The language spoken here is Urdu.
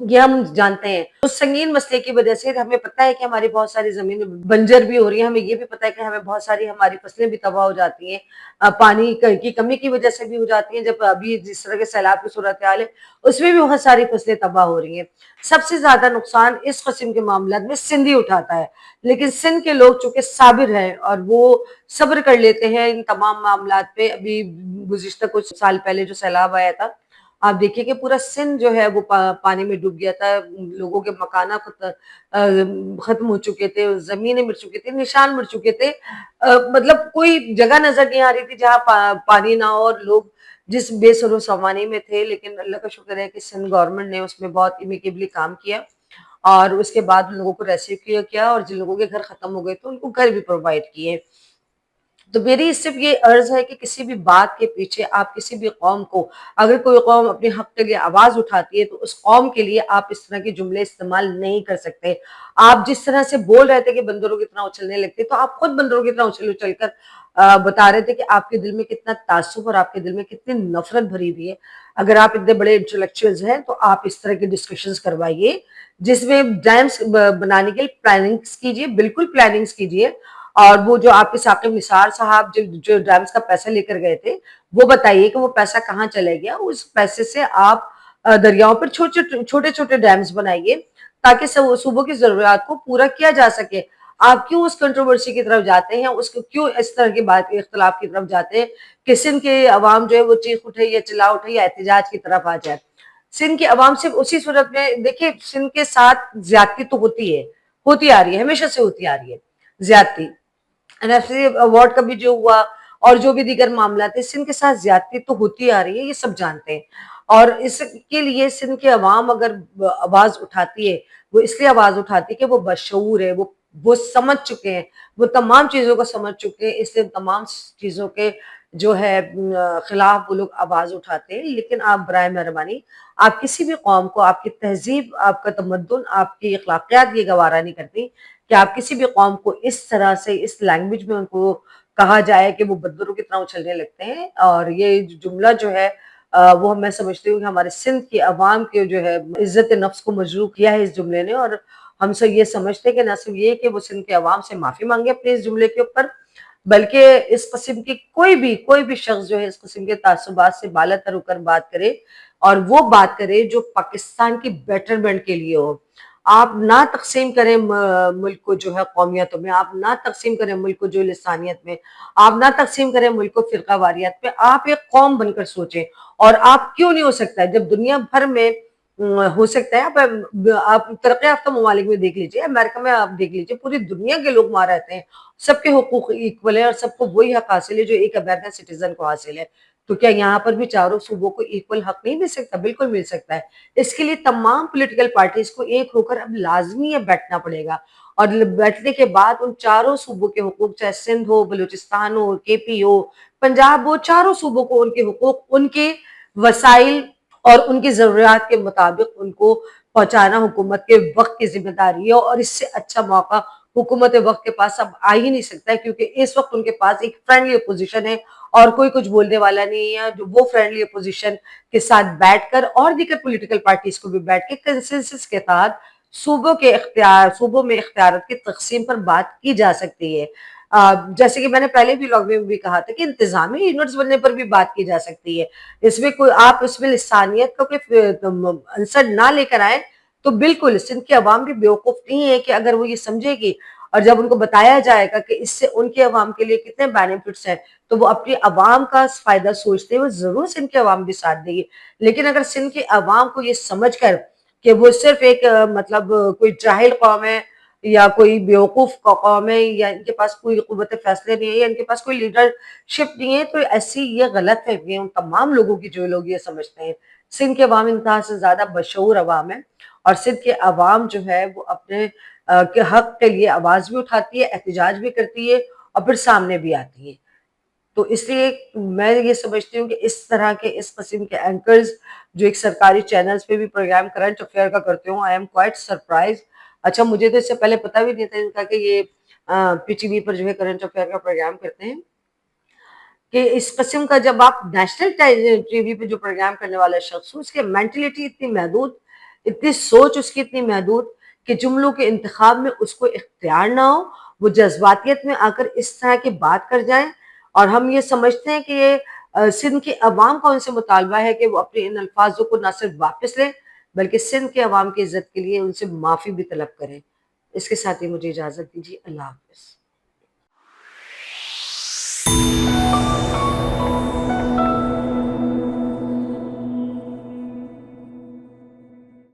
یہ ہم جانتے ہیں اس سنگین مسئلے کی وجہ سے ہمیں پتہ ہے کہ ہماری بہت ساری زمینیں بنجر بھی ہو رہی ہیں، ہمیں یہ بھی پتہ ہے کہ ہمیں بہت ساری ہماری فصلیں بھی تباہ ہو جاتی ہیں، پانی کی کمی کی وجہ سے بھی ہو جاتی ہیں، جب ابھی جس طرح کے سیلاب کی صورتحال ہے اس میں بھی بہت ساری فصلیں تباہ ہو رہی ہیں۔ سب سے زیادہ نقصان اس قسم کے معاملات میں سندھ ہی اٹھاتا ہے، لیکن سندھ کے لوگ چونکہ صابر ہیں اور وہ صبر کر لیتے ہیں ان تمام معاملات پہ۔ ابھی گزشتہ کچھ سال پہلے جو سیلاب آیا تھا، آپ دیکھیے کہ پورا سندھ جو ہے وہ پانی میں ڈوب گیا تھا، لوگوں کے مکانات ختم ہو چکے تھے، زمینیں مر چکی تھی، نشان مر چکے تھے، مطلب کوئی جگہ نظر نہیں آ رہی تھی جہاں پانی نہ ہو اور لوگ جس بے سر و سامانی میں تھے۔ لیکن اللہ کا شکر ہے کہ سندھ گورنمنٹ نے اس میں بہت امیکیبلی کام کیا اور اس کے بعد ان لوگوں کو ریسکیو کیا، اور جن لوگوں کے گھر ختم ہو گئے تو ان کو گھر بھی پرووائڈ کیے۔ تو میری صرف یہ عرض ہے کہ کسی بھی بات کے پیچھے آپ کسی بھی قوم کو، اگر کوئی قوم اپنے حق کے لیے آواز اٹھاتی ہے تو اس قوم کے لیے آپ اس طرح کے جملے استعمال نہیں کر سکتے۔ آپ جس طرح سے بول رہے تھے کہ بندروں کی طرح اچھلنے لگتے، تو آپ خود بندروں کی طرح اچھل اچھل کر بتا رہے تھے کہ آپ کے دل میں کتنا تعصب اور آپ کے دل میں کتنی نفرت بھری ہوئی ہے۔ اگر آپ اتنے بڑے انٹلیکچوئلز ہیں تو آپ اس طرح کی ڈسکشنز کروائیے جس میں ڈیمز بنانے کے لیے پلاننگز کیجیے، بالکل پلاننگز کیجیے۔ اور وہ جو آپ کے ثاقب نثار صاحب جو ڈیمز کا پیسہ لے کر گئے تھے، وہ بتائیے کہ وہ پیسہ کہاں چلے گیا۔ اس پیسے سے آپ دریاؤں پر چھوٹے چھوٹے ڈیمز بنائیے تاکہ صوبوں کی ضروریات کو پورا کیا جا سکے۔ آپ کیوں اس کنٹروورسی کی طرف جاتے ہیں، اس کو کیوں اس طرح کی بات اختلاف کی طرف جاتے ہیں کہ سندھ کے عوام جو ہے وہ چیخ اٹھے یا چلا اٹھے یا احتجاج کی طرف آ جائے۔ سندھ کی عوام صرف اسی صورت میں دیکھیے، سندھ کے ساتھ زیادتی تو ہوتی ہے، ہوتی آ رہی ہے، ہمیشہ سے ہوتی آ رہی ہے زیادتی۔ ایوارڈ کا بھی جو ہوا اور جو بھی دیگر معاملات ہیں، سندھ کے ساتھ زیادتی تو ہوتی آ رہی ہے، یہ سب جانتے ہیں۔ اور اس کے لیے سندھ کے عوام اگر آواز اٹھاتی ہے، وہ اس لیے آواز اٹھاتی ہے کہ وہ بشعور ہے، وہ سمجھ چکے ہیں، وہ تمام چیزوں کو سمجھ چکے ہیں، اس لیے تمام چیزوں کے جو ہے خلاف وہ لوگ آواز اٹھاتے ہیں۔ لیکن آپ برائے مہربانی، آپ کسی بھی قوم کو، آپ کی تہذیب، آپ کا تمدن، آپ کی اخلاقیات یہ گوارا نہیں کرتی کہ آپ کسی بھی قوم کو اس طرح سے اس لینگویج میں ان کو کہا جائے کہ وہ بندروں کی طرح اچھلنے لگتے ہیں۔ اور یہ جملہ جو ہے وہ میں سمجھتی ہوں کہ ہمارے سندھ کی عوام کے جو ہے عزت نفس کو مجروح کیا ہے اس جملے نے، اور ہم سے یہ سمجھتے کہ نہ صرف یہ کہ وہ سندھ کے عوام سے معافی مانگے اپنے اس جملے کے اوپر، بلکہ اس قسم کی کوئی بھی شخص جو ہے اس قسم کے تعصبات سے بالا تر ہو کر بات کرے، اور وہ بات کرے جو پاکستان کی بیٹرمنٹ کے لیے ہو۔ آپ نہ تقسیم کریں ملک کو جو ہے قومیتوں میں، آپ نہ تقسیم کریں ملک کو جو لسانیت میں، آپ نہ تقسیم کریں ملک کو فرقہ واریت پہ، آپ ایک قوم بن کر سوچیں۔ اور آپ کیوں نہیں ہو سکتا ہے جب دنیا بھر میں ہو سکتا ہے؟ آپ ترقی یافتہ ممالک میں دیکھ لیجئے، امریکہ میں آپ دیکھ لیجئے، پوری دنیا کے لوگ وہاں رہتے ہیں، سب کے حقوق ایکول ہیں اور سب کو وہی حق حاصل ہے جو ایک امریکن سٹیزن کو حاصل ہے۔ تو کیا یہاں پر بھی چاروں صوبوں کو ایکول حق نہیں مل سکتا؟ بالکل مل سکتا ہے۔ اس کے لیے تمام پولیٹیکل پارٹیز کو ایک ہو کر اب لازمی ہے بیٹھنا پڑے گا، اور بیٹھنے کے بعد ان چاروں صوبوں کے حقوق، چاہے سندھ ہو، بلوچستان ہو، کے پی ہو، پنجاب ہو، چاروں صوبوں کو ان کے حقوق، ان کے وسائل اور ان کی ضروریات کے مطابق ان کو پہنچانا حکومت کے وقت کی ذمہ داری ہے۔ اور اس سے اچھا موقع حکومت وقت کے پاس اب آ ہی نہیں سکتا ہے، کیونکہ اس وقت ان کے پاس ایک فرینڈلی اپوزیشن ہے اور کوئی کچھ بولنے والا نہیں ہے، جو وہ فرینڈلی اپوزیشن کے ساتھ بیٹھ کر اور دیگر پولیٹیکل پارٹیز کو بھی بیٹھ کے کنسنسس کے تحت صوبوں میں اختیارات کی تقسیم پر بات کی جا سکتی ہے۔ جیسے کہ میں نے پہلے بھی لاگ میں بھی کہا تھا کہ انتظامی یونٹس بننے پر بھی بات کی جا سکتی ہے۔ اس میں کوئی آپ اس میں لسانیت کا کوئی عنصر نہ لے کر آئے تو بالکل سندھ کی عوام بھی بیوقوف نہیں ہے کہ اگر وہ یہ سمجھے گی اور جب ان کو بتایا جائے گا کہ اس سے ان کے عوام کے لیے کتنے بینیفٹس ہیں تو وہ اپنی عوام کا فائدہ سوچتے ہوئے ضرور سندھ کے عوام بھی ساتھ دے گی۔ لیکن اگر سندھ کے عوام کو یہ سمجھ کر کہ وہ صرف ایک مطلب کوئی جاہل قوم ہے یا کوئی بیوقوف قوم ہے یا ان کے پاس کوئی قوت فیصلے نہیں ہے یا ان کے پاس کوئی لیڈرشپ نہیں ہے، تو ایسی یہ غلط ہے کہ ان تمام لوگوں کی جو لوگ یہ سمجھتے ہیں۔ سندھ کے عوام انتہا سے زیادہ بشعور عوام ہے، اور سندھ کے عوام جو ہے وہ اپنے کے حق کے لیے آواز بھی اٹھاتی ہے، احتجاج بھی کرتی ہے اور پھر سامنے بھی آتی ہے۔ تو اس لیے میں یہ سمجھتی ہوں کہ اس طرح کے اس قسم کے اینکرز جو ایک سرکاری چینلز پہ بھی پروگرام کرنٹ افیئر کا کرتے ہوں، آئی ایم کوائٹ سرپرائز۔ اچھا، مجھے تو اس سے پہلے پتہ بھی نہیں تھا ان کا کہ یہ پی ٹی وی پر جو ہے کرنٹ افیئر کا پروگرام کرتے ہیں، کہ اس قسم کا جب آپ نیشنل ٹی وی پہ جو پروگرام کرنے والا شخص ہو، اس کی مینٹلٹی اتنی محدود اتنی سوچ اس کی اتنی محدود کہ جملوں کے انتخاب میں اس کو اختیار نہ ہو، وہ جذباتیت میں آ کر اس طرح کی بات کر جائیں، اور ہم یہ سمجھتے ہیں کہ یہ سندھ کے عوام کا ان سے مطالبہ ہے کہ وہ اپنے ان الفاظوں کو نہ صرف واپس لیں بلکہ سندھ کے عوام کی عزت کے لیے ان سے معافی بھی طلب کریں۔ اس کے ساتھ ہی مجھے اجازت دیجیے، اللہ حافظ۔